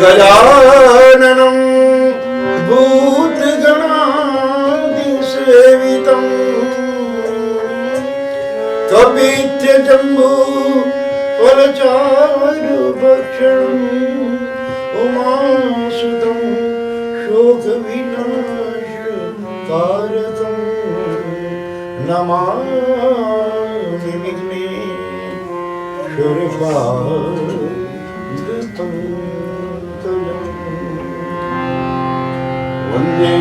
गजाननं भूतगणादिसेवितं कपित्यजम्बू फलचारुभक्षणम् उमासुतं शोकविनाशकारकं नमामि विघ्नेश्वरपादपङ्कजम् वन्दे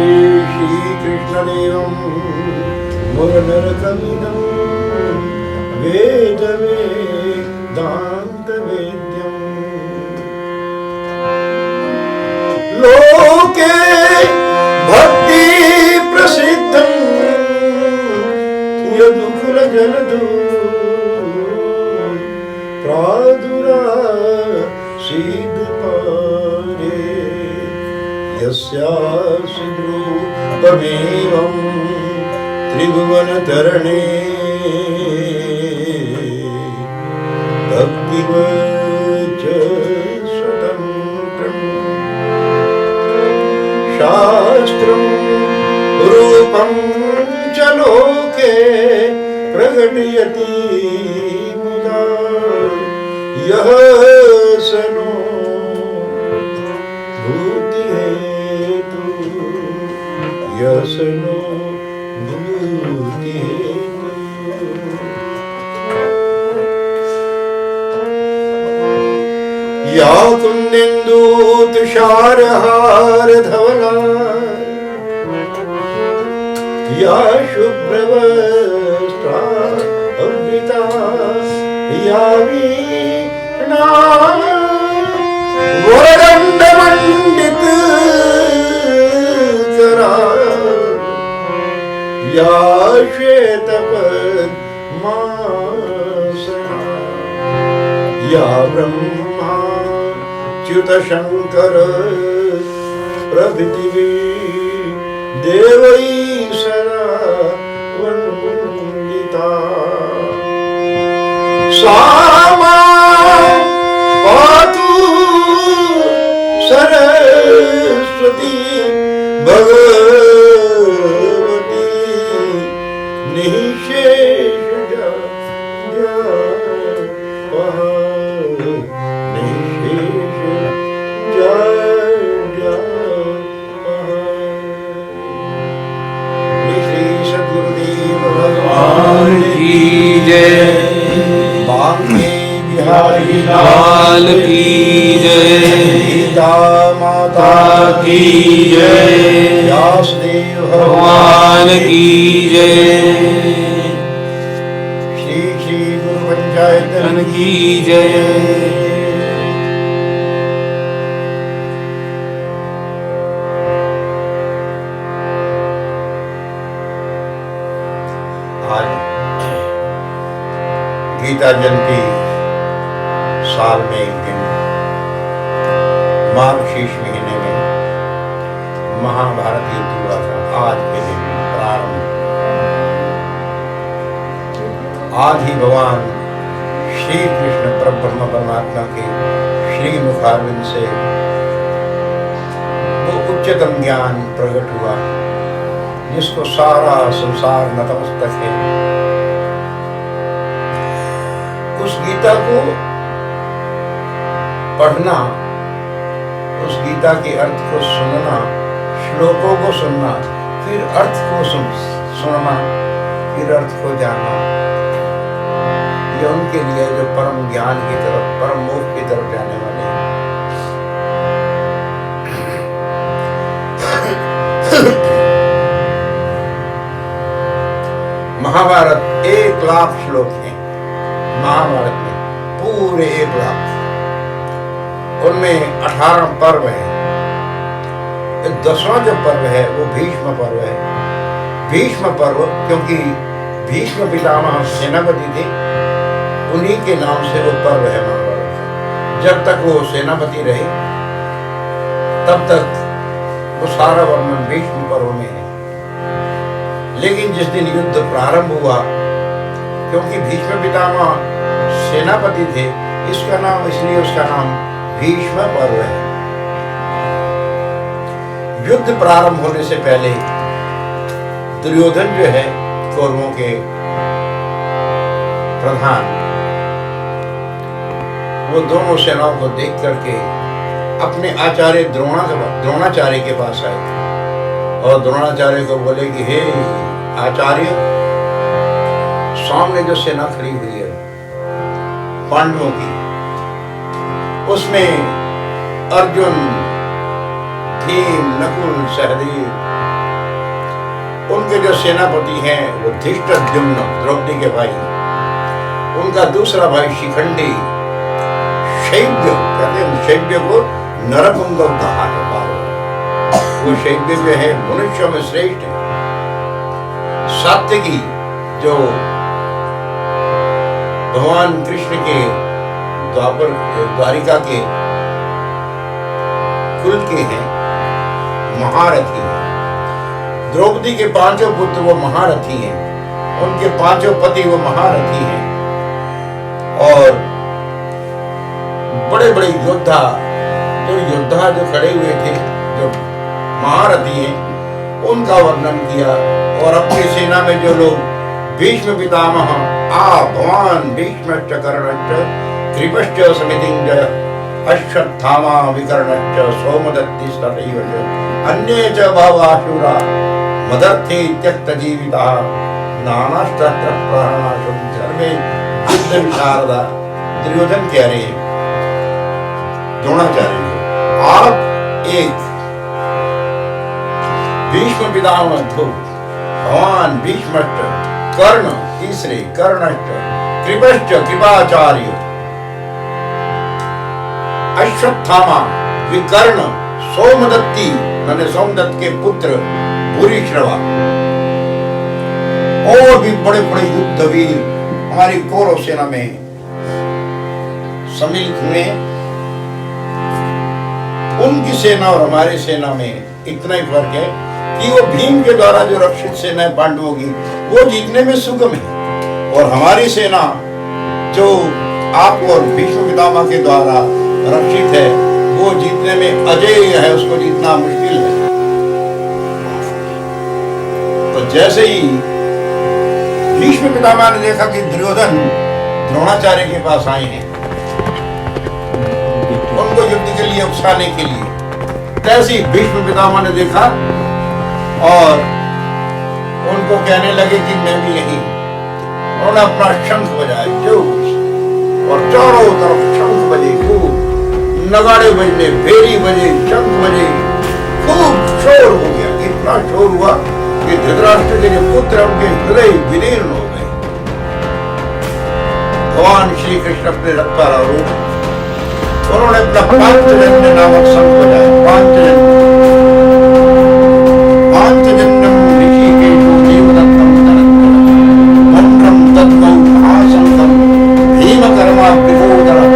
श्रीकृष्णदेवं मुरनरकमिदं वेदवेदान्तवेद्यम् लोके भक्ति प्रसिद्धं यदुकुलजलधौ प्रादुरासीदपारे यस्यासि रूपमेवं त्रिभुवनतरणे भक्तिवच स्वतन्त्रम् शास्त्रं रूपं च लोके प्रकटयति मुदा यः स नो भूतिहेतु यः स नो भूतिहेतु। या कुन्देन्दु तुषारहारधवला या शुभ्रवस्त्रावृता या वीणा वरदण्डमण्डितकरा या श्वेतपद्मासना या ब्रह्मा च्युतशङ्कर प्रभृति देवैः सदा वन्दिता सा मां पातु सरस्वती भगवती निःशेषजा लाल की जय, सीता माता की जय, व्यासदेव भगवान की जय, श्री श्री गुरु पंचायत की जय। आज गीता जयंती साल में एक दिन मार्गशीर्ष महीने में महाभारत युद्ध हुआ था। आज के दिन प्रारंभ आज ही भगवान श्री कृष्ण परब्रह्म परमात्मा के श्री मुखारविंद से वो उच्चतम ज्ञान प्रकट हुआ जिसको सारा संसार नतमस्तक है। उस गीता को पढ़ना, उस गीता के अर्थ को सुनना, श्लोकों को सुनना, फिर अर्थ को सुनना, फिर अर्थ को जानना, ये उनके लिए जो परम ज्ञान की तरफ, परम मोक्ष की तरफ जाने वाले हैं। महाभारत 1,00,000 श्लोक हैं महाभारत में, पूरे 1,00,000। उनमें 18 पर्व हैं। 10वां जो पर्व है वो भीष्म पर्व है। भीष्म पर्व क्योंकि भीष्म पितामह सेनापति थे, उन्हीं के नाम से वो पर्व है महाभारत। जब तक वो सेनापति रहे तब तक वो सारा वर्णन भीष्म पर्व में है। लेकिन जिस दिन युद्ध प्रारंभ हुआ, क्योंकि भीष्म पितामह सेनापति थे, इसका नाम, इसलिए उसका नाम भीष्म पर्व है। युद्ध प्रारंभ होने से पहले दुर्योधन जो है कौरवों के प्रधान, वो दोनों सेनाओं को देख करके अपने आचार्य द्रोणाचार्य के पास आए और द्रोणाचार्य को बोले कि हे आचार्य, सामने जो सेना खड़ी हुई है पांडवों की, उसमें अर्जुन, भीम, नकुल, सहदेव, उनके जो सेनापति हैं वो धृष्टद्युम्न, द्रौपदी के भाई, उनका दूसरा भाई शिखंडी, शैब्य, कहते हैं शैब्य को नरपुंगव कहा है। वो शैब्य जो है मनुष्यों में श्रेष्ठ है। सात्यकी जो भगवान कृष्ण के द्वारिका के कुल के हैं, महारथी हैं। द्रौपदी के 5 पुत्र वो महारथी हैं, उनके 5 पति वो महारथी हैं। और बड़े बड़े योद्धा जो खड़े हुए थे, जो महारथी हैं, उनका वर्णन किया। और अपनी सेना में जो लोग भीष्म पितामह, भगवान भीष्मश्च कर्णश्च कृपश्च समितिञ्जय अश्वत्थामा विकर्णश्च सोमदत्तिश्च तथैव च अन्ये च बहवः मदर्थे त्यक्तजीविताः नानास्त्र प्रहरणाशु सर्वे युद्ध विशारदा। दुर्योधन कह रहे हैं द्रोणाचार्य को, आप एक भीष्म पितामह भगवान भीष्मश्च कर्ण, तीसरे कर्णश्च कृपश्च कृपाचार्य अश्वत्थामा विकर्ण सोमदत्ती, मैंने सोमदत्त के पुत्र भूरिश्रवा, और भी बड़े बड़े युद्धवीर हमारी कौरव सेना में सम्मिलित हुए। उनकी सेना और हमारी सेना में इतना ही फर्क है कि वो भीम के द्वारा जो रक्षित सेना है पांडवों की, वो जीतने में सुगम है, और हमारी सेना जो आप और भीष्म पितामह के द्वारा रक्षित है, वो जीतने में अजेय है, उसको जीतना मुश्किल है। तो जैसे ही भीष्म पितामह ने देखा कि दुर्योधन द्रोणाचार्य के पास आए हैं उनको युद्ध के लिए उकसाने के लिए, तैसे ही भीष्म पितामह ने देखा और उनको कहने लगे कि मैं भी यही। उन्होंने अपना शंख बजाया जो, और चारों तरफ शंख बजे, खूब नगाड़े बजने, भेरी बजे, शंख बजे, खूब शोर हो गया। इतना शोर हुआ कि धृतराष्ट्र के जो पुत्र उनके हृदय विदीर्ण हो गए। भगवान श्री कृष्ण अपने रथ पर आरूढ़, उन्होंने अपना पांचजन्य नामक शंख बजाया। पांचजन्यम ऋषिकेशो देवदत्तम धनंजय मंत्रम तद्गौ महाशंखम भीमकर्मा विभोदरम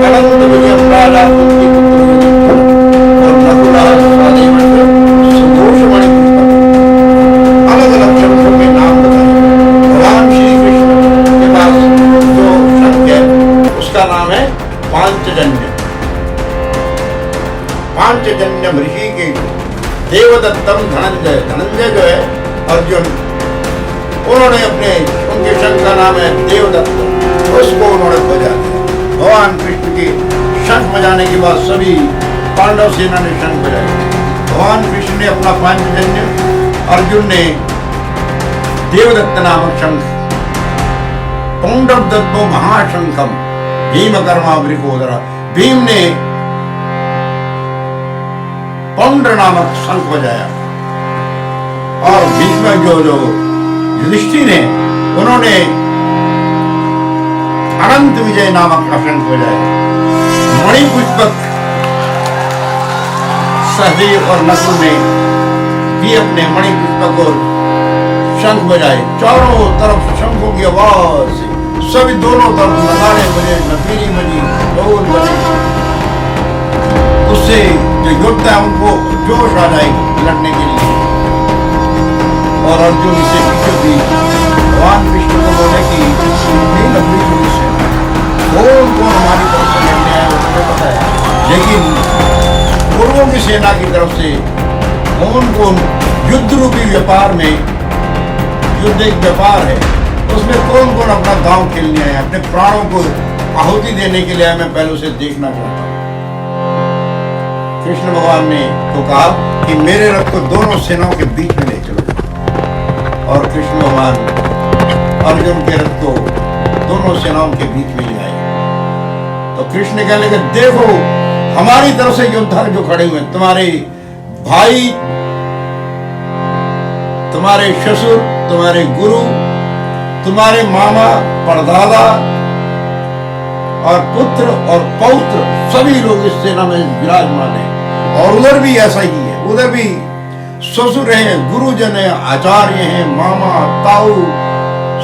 अनंत विजयम राजा कुंती पुत्र और नकुला सहदेव सुघोषमणि पुष्पक, अलग अलग शंखों के नाम बताए। भगवान श्री कृष्ण के पास जो शंख है उसका नाम है पांचजन्य। पांचजन्यम ऋषिकेश देवदत्तम धनंजय, धनंजय जो है अर्जुन, उन्होंने उनके शंख का नाम है देवदत्त, उसको उन्होंने बजा दिया। भगवान कृष्ण के शंख बजाने के बाद सभी पांडव सेना ने शंख बजाया। भगवान कृष्ण ने अपना पांचजन्य, अर्जुन ने देवदत्त नामक शंख, पौंड्रदत्तो महाशंखम भीमकर्मा वृकोदरा, भीम ने पौंड्र नामक शंख बजाया। और भीष्म जो युधिष्ठिर हैं उन्होंने अनंत विजय नामक का शंख बजाया। मणिपुष्पक सहदेव और नकुल ने भी अपने मणिपुष्पक और शंख बजाए। चारों तरफ शंखों की आवाज से सभी दोनों तरफ नगाड़े बजे, नफीरी बजी, ढोल बजे, उससे जो योद्धा है उनको जोश आ जाएगी लड़ने के लिए। और अर्जुन से पीछे भी भगवान कृष्ण को बोले कि कौन हमारी तरफ से लड़ने आए, उसने पता है, लेकिन पूर्वों की सेना की तरफ से कौन कौन युद्ध रूपी व्यापार में, युद्ध एक व्यापार है, उसमें कौन कौन अपना दांव खेलने आए, अपने प्राणों को आहुति देने के लिए आए, मैं पहले उसे देखना चाहता हूँ। कृष्ण भगवान ने तो कहा कि मेरे रथ को दोनों सेनाओं के बीच में ले चलो, और कृष्ण भगवान अर्जुन के रथ को दोनों सेनाओं के बीच में ले आए। तो कृष्ण ने कहने लगे, देखो हमारी तरफ से योद्धा जो खड़े हुए, तुम्हारे भाई, तुम्हारे ससुर, तुम्हारे गुरु, तुम्हारे मामा, परदादा और पुत्र और पौत्र, सभी लोग इस सेना में विराजमान हैं। और उधर भी ऐसा ही है, उधर भी ससुर हैं, गुरुजन हैं, आचार्य हैं, मामा, ताऊ,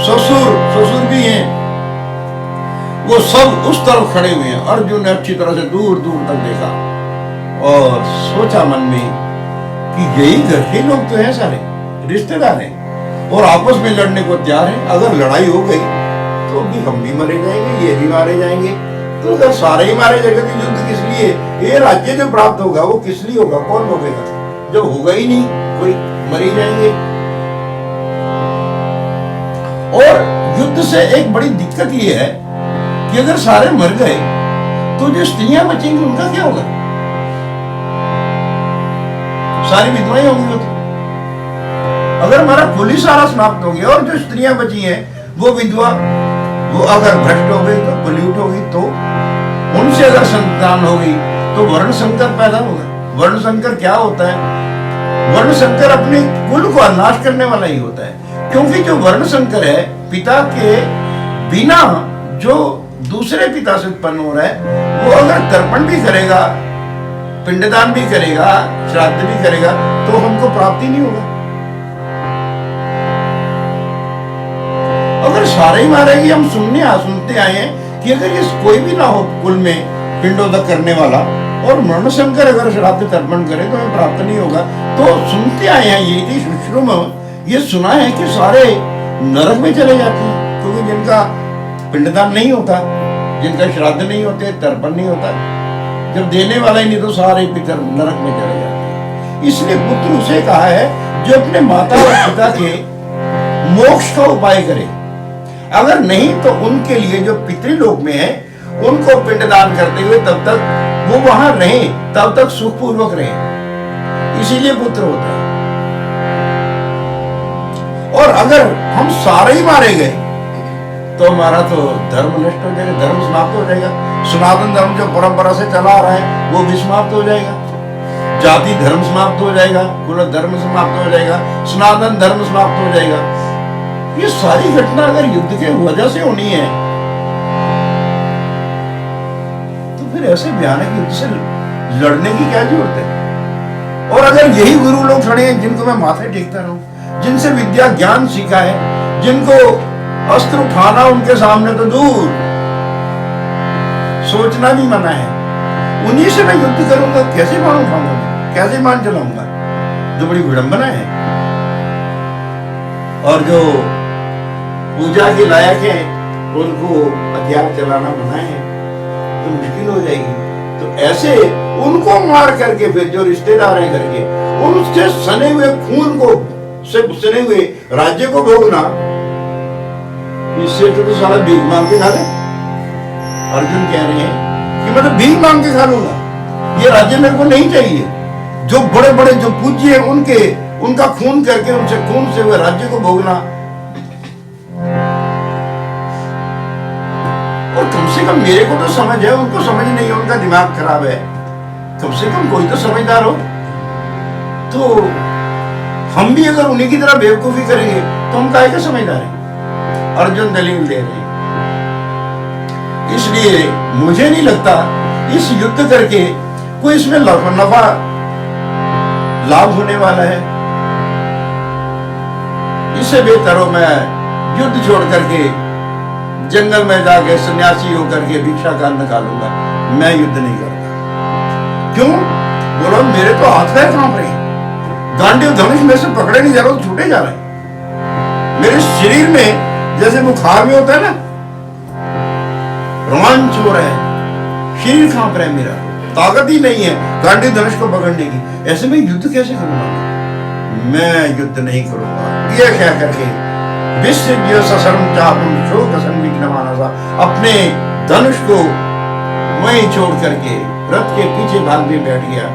ससुर भी हैं, वो सब उस तरफ खड़े हुए हैं। अर्जुन ने अच्छी तरह से दूर दूर तक देखा और सोचा मन में कि यही घर के लोग तो हैं, सारे रिश्तेदार हैं और आपस में लड़ने को तैयार हैं। अगर लड़ाई हो गई तो भी हम भी मारे जाएंगे, ये भी मारे जाएंगे, तो अगर सारे ही मारे जाएंगे तो युद्ध किस लिए? ये राज्य जो प्राप्त होगा वो किस लिए होगा? कौन भोगेगा? जब होगा ही नहीं, कोई मरी जाएंगे। और युद्ध से एक बड़ी दिक्कत ये है कि अगर सारे मर गए तो जो स्त्रियां बचेंगी उनका क्या होगा? सारी विधवाएं होंगी। तो अगर हमारा कुल ही सारा समाप्त हो गया और जो स्त्रियां बची हैं वो विधवा, वो अगर भ्रष्ट हो गई तो पल्यूट हो गई, तो उनसे अगर संतान होगी तो वर्ण संकर पैदा होगा। वर्ण संकर क्या होता है? वर्ण संकर अपने कुल को नाश करने वाला ही होता है, क्योंकि जो वर्ण संकर है, पिता के बिना जो दूसरे पिता से उत्पन्न हो रहा है, वो अगर तर्पण भी करेगा, पिंडदान भी करेगा, श्राद्ध भी करेगा, तो हमको प्राप्ति नहीं होगा। अगर सारे ही मारेंगे, हम सुनते आए हैं कि अगर ये कोई भी ना हो कुल में पिंडोदक करने वाला और मरण शंकर अगर श्राद्ध तर्पण करे तो हमें प्राप्त नहीं होगा। तो सुनते आए हैं, ये थी सुश्रुम, ये सुना है कि सारे नरक में चले जाते हैं, क्योंकि जिनका पिंडदान नहीं होता, जिनका श्राद्ध नहीं होते, तर्पण नहीं होता, जब देने वाला ही नहीं तो सारे पितर नरक में चले जाते हैं। इसलिए पुत्र उसे कहा है जो अपने माता और पिता के मोक्ष का उपाय करे। अगर नहीं तो उनके लिए जो पितृलोक में है उनको पिंडदान करते हुए तब तक वो वहां रहे, तब तक सुखपूर्वक रहे, इसीलिए पुत्र होता है। और अगर हम सारे ही मारे गए तो हमारा तो धर्म नष्ट हो जाएगा, धर्म समाप्त हो जाएगा। सनातन धर्म जो परंपरा से चला आ रहा है वो भी समाप्त हो जाएगा, जाति धर्म समाप्त हो जाएगा, कुल धर्म समाप्त हो जाएगा, सनातन धर्म समाप्त हो जाएगा। ये सारी घटना अगर युद्ध के वजह से होनी है तो फिर ऐसे भयानक युद्ध से लड़ने की क्या जरूरत है? और अगर यही गुरु लोग खड़े हैं जिनको मैं माथे टेकता रहूं, जिनसे विद्या ज्ञान सीखा है, जिनको अस्त्र उठाना उनके सामने तो दूर, सोचना भी मना है, उन्हीं से मैं युद्ध करूंगा, कैसे बाण उठाऊंगा, कैसे बाण चलाऊंगा? जो बड़ी विडंबना है। और जो पूजा के लायक है उनको हथियार चलाना मना है तो मुश्किल हो जाएगी। तो ऐसे उनको मार करके फिर जो रिश्तेदार हैं करके उनसे सने हुए खून को से सने हुए राज्य को भोगना, इससे तो सारा भीख मांग के खा ले। अर्जुन कह रहे हैं कि मैं तो भीख मांग के खा लूंगा, ये राज्य मेरे को नहीं चाहिए। जो बड़े बड़े जो पूज्य हैं उनका खून करके उनसे खून से हुए राज्य को भोगना, और कम से कम मेरे को तो समझ है, उनको समझ नहीं है, उनका दिमाग खराब है। कम से कम कोई तो समझदार हो। तो हम भी अगर उन्हीं की तरह बेवकूफी करेंगे तो हम काहे के समझदार हैं? अर्जुन दलील दे रहे हैं। इसलिए मुझे नहीं लगता इस युद्ध करके कोई इसमें नफा लाभ होने वाला है। इससे बेहतर हो मैं युद्ध छोड़ करके जंगल में जाके सन्यासी होकर के भिक्षा का निकालूंगा, मैं युद्ध नहीं करता। क्यों? बोलो मेरे तो हाथ पैर कांप रहे हैं, गांडीव धनुष में से पकड़े नहीं जा रहा, छूटे जा रहे हैं। मेरे शरीर में जैसे बुखार में होता है ना, रोमांच हो रहा है, शरीर कांप रहा है, मेरा ताकत ही नहीं है गांडीव धनुष को पकड़ने की। ऐसे में युद्ध कैसे करूंगा? मैं युद्ध नहीं करूंगा। ये कह करके विसृज्य सशर्म चापम शोक संविघ्नमानः सा अपने धनुष को वहीं छोड़ करके रथ के पीछे भाग में बैठ गया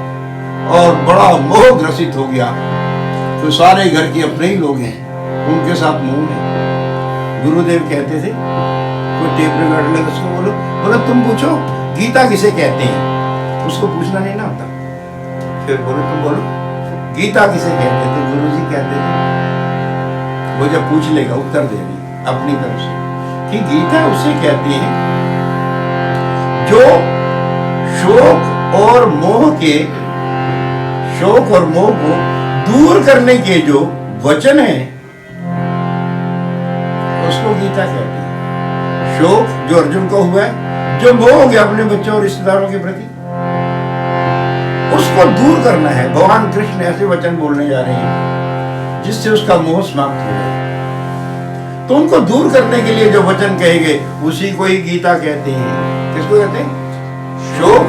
और बड़ा मोह ग्रसित हो गया। तो सारे घर के अपने ही लोग हैं, उनके साथ मोह है। गुरुदेव कहते थे कोई टेप रिकॉर्ड लगा उसको बोलो, बोला तुम पूछो गीता किसे कहते हैं, उसको पूछना नहीं ना होता। फिर बोलो तुम बोलो गीता किसे कहते थे, गुरुजी कहते थे। वो जब पूछ लेगा उत्तर देगी अपनी तरफ से कि गीता उसे कहते हैं जो शोक और मोह को दूर करने के जो वचन है उसको गीता कहते हैं। शोक जो अर्जुन को हुआ है, जो मोह हो गया अपने बच्चों और रिश्तेदारों के प्रति, उसको दूर करना है। भगवान कृष्ण ऐसे वचन बोलने जा रहे हैं जिससे उसका मोह समाप्त हो जाए। तो उनको दूर करने के लिए जो वचन कहे गए उसी को ही गीता कहते हैं। किसको कहते हैं? शोक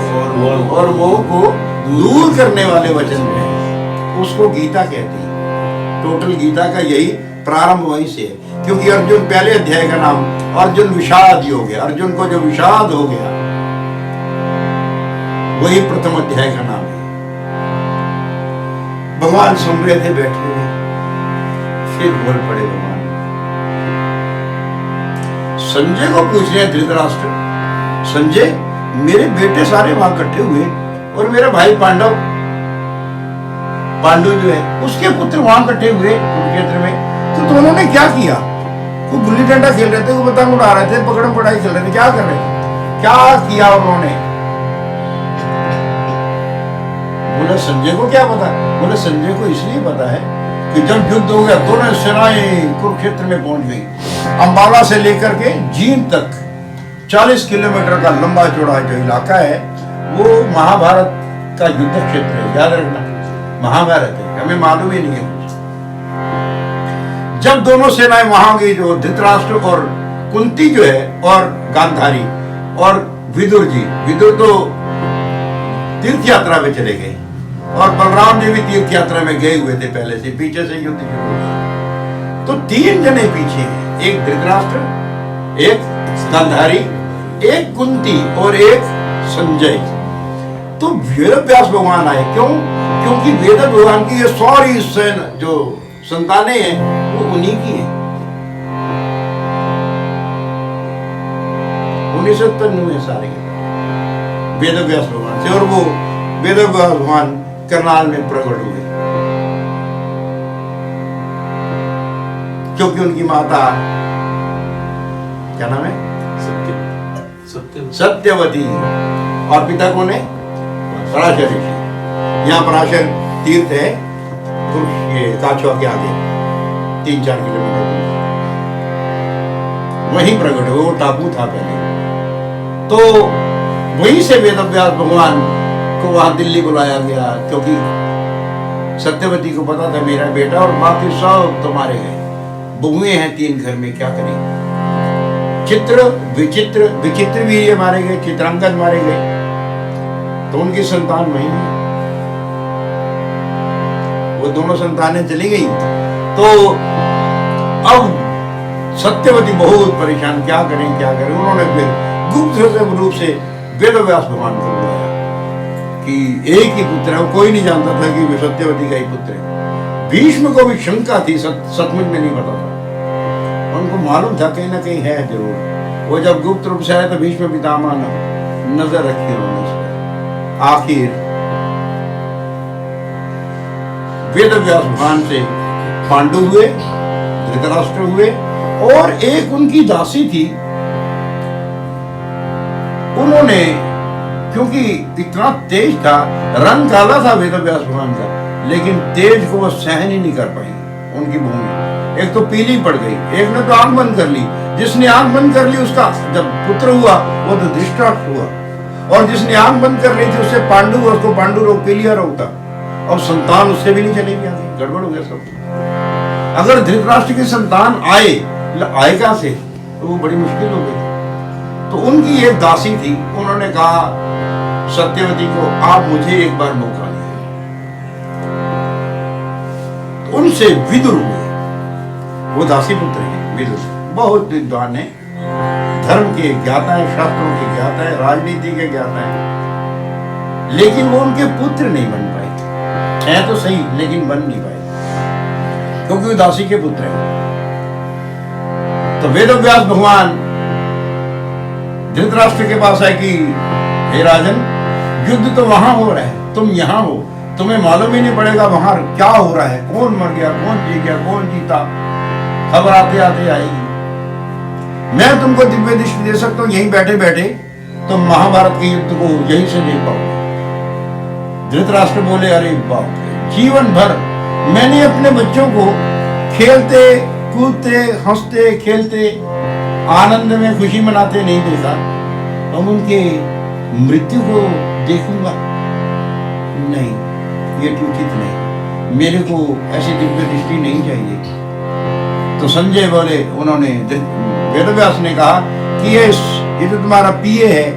और मोह को दूर करने वाले वचन में उसको गीता कहते हैं। टोटल गीता का यही प्रारंभ वहीं से है, क्योंकि अर्जुन पहले अध्याय का नाम अर्जुन विषाद योग है। अर्जुन को जो विषाद हो गया वही प्रथम अध्याय का नाम है। भगवान सुन रहे थे बैठे हुए, फिर बोल पड़े भगवान। संजय को पूछ रहे धृतराष्ट्र, संजय मेरे बेटे सारे वहां इकट्ठे हुए और मेरा भाई पांडु जो है उसके पुत्र वहां इकट्ठे हुए कुरुक्षेत्र में, तो दोनों ने क्या किया? वो गुल्ली डंडा खेल रहे थे, वो पतंग उड़ा रहे थे, पकड़म पढ़ाई खेल रहे थे, क्या कर रहे थे? क्या किया उन्होंने? बोले संजय को क्या पता? बोले संजय को इसलिए पता है कि जब युद्ध हो गया दोनों सेनाएं कुरुक्षेत्र में पहुंच गई। अंबाला से लेकर के जींद तक 40 किलोमीटर का लंबा चौड़ा जो इलाका है वो महाभारत का युद्ध क्षेत्र है। याद रखना, महाभारत है, हमें मालूम ही नहीं है। जब दोनों सेनाएं वहां गई, जो धृतराष्ट्र और कुंती जो है और गांधारी और विदुर जी, विदुर तो तीर्थ यात्रा में चले गए और बलराम जी भी तीर्थ यात्रा में गए हुए थे पहले से, पीछे से युद्ध शुरू हो गया। तो 3 जने पीछे हैं, एक धृतराष्ट्र, एक गांधारी, एक कुंती और एक संजय। तो वेदव्यास भगवान आए, क्यों? क्योंकि वेद भगवान की ये सारी सेना जो संतानें हैं वो उन्हीं की हैं। उन्हीं से उत्पन्न हुए सारे वेदव्यास भगवान से, और वो वेदव्यास भगवान करनाल में प्रकट हुए क्योंकि उनकी माता क्या नाम है? सत्यवती। और पिता कौन है? पराशर ऋषि। यहाँ पराशर तीर्थ है, ये काछुआ के आगे 3-4 किलोमीटर वहीं प्रकट हुए। वो टापू था पहले, तो वहीं से वेदव्यास भगवान को वहां दिल्ली बुलाया गया, क्योंकि सत्यवती को पता था मेरा बेटा और बाकी सब तुम्हारे गए, बहुएं हैं 3 घर में, क्या करें? चित्र विचित्र भी ये मारे गए, चित्रांगद मारे गए, तो उनकी संतान वही है। वो दोनों संतानें चली गई, तो अब सत्यवती बहुत परेशान, क्या करें। उन्होंने फिर गुप्त रूप से वेदव्यास भगवान को बुलाया कि एक ही पुत्र है, कोई नहीं जानता था कि वे सत्यवती का ही पुत्र है। भीष्म को भी शंका थी, सचमुच में नहीं पता था, उनको मालूम था कहीं ना कहीं है जरूर। वो जब गुप्त रूप से आया तो भीष्म पितामह ने नजर रखी उन्होंने इस पर। आखिर वेदव्यास भगवान से पांडु हुए, धृतराष्ट्र हुए, और एक उनकी दासी थी। उन्होंने, क्योंकि इतना तेज था, रंग काला था वेदव्यास भगवान का, लेकिन तेज को वो सहन ही नहीं कर पाई उनकी भूमि। एक तो पीली पड़ गई, एक ने तो आंख बंद कर ली। जिसने आंख बंद कर ली उसका जब पुत्र हुआ वो तो धृतराष्ट्र हुआ, और जिसने आंख बंद कर ली थी उससे पांडु हुआ, उसको पांडु रोग, पीलिया रोग था। अब संतान उससे भी नहीं चलेगी, आगे गड़बड़ हो गया सब। अगर धृतराष्ट्र की संतान आए कहां से, तो वो बड़ी मुश्किल हो गई। तो उनकी एक दासी थी, उन्होंने कहा सत्यवती को, आप मुझे एक बार मौका दीजिए। उनसे विदुर हुए। वो दासी पुत्र हैं विदुर, बहुत विद्वान है, धर्म के ज्ञाता है, शास्त्रों के ज्ञाता है, राजनीति के ज्ञाता है, लेकिन वो उनके पुत्र नहीं बन पाए। है तो सही लेकिन बन नहीं पाए क्योंकि वो दासी के पुत्र हैं। तो वेदव्यास भगवान धृतराष्ट्र के पास है कि हे राजन, युद्ध तो वहां हो रहा है, तुम यहां हो, तुम्हें मालूम ही नहीं पड़ेगा वहां क्या हो रहा है, कौन मर गया, कौन जी गया, कौन जीता, खबर आते आते आएगी। मैं तुमको दिव्य दृष्टि दे सकता हूं, यहीं बैठे बैठे तुम महाभारत के युद्ध को यहीं से देख पाओगे। धृतराष्ट्र बोले, अरे बाप रे, जीवन भर मैंने अपने बच्चों को खेलते कूदते हंसते खेलते आनंद में खुशी मनाते नहीं देखा, हम उनके मृत्यु को देखूंगा नहीं, ये उचित नहीं, मेरे को ऐसी दिव्य दृष्टि नहीं चाहिए। तो संजय बोले, उन्होंने वेदव्यास ने कहा कि ये तो तुम्हारा पिए है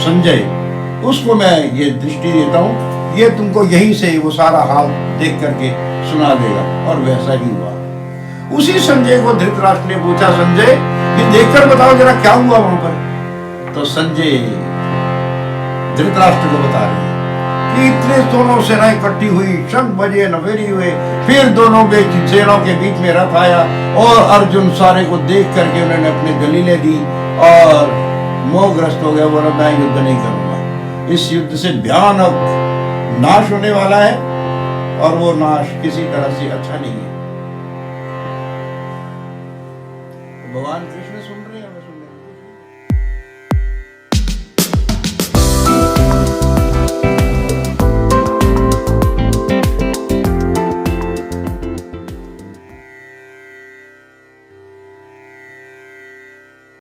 संजय, उसको मैं ये दृष्टि देता हूँ, ये तुमको यहीं से वो सारा हाल देख करके सुना देगा। और वैसा ही हुआ। उसी संजय को धृतराष्ट्र ने पूछा, संजय ये देखकर बताओ जरा क्या हुआ वहां पर। तो संजय धृतराष्ट्र को बता रहे हैं कि इतने दोनों सेनाएं इकट्ठी हुई, शंख बजे, नवेरी हुए, फिर दोनों सेनाओं के बीच में रथ आया और अर्जुन सारे को देख करके उन्होंने अपने दलीलें दी और मोहग्रस्त हो गया, बोला मैं युद्ध नहीं करूंगा, इस युद्ध से भयानक नाश होने वाला है और वो नाश किसी तरह से अच्छा नहीं है। भगवान कृष्ण सुन रहे हैं,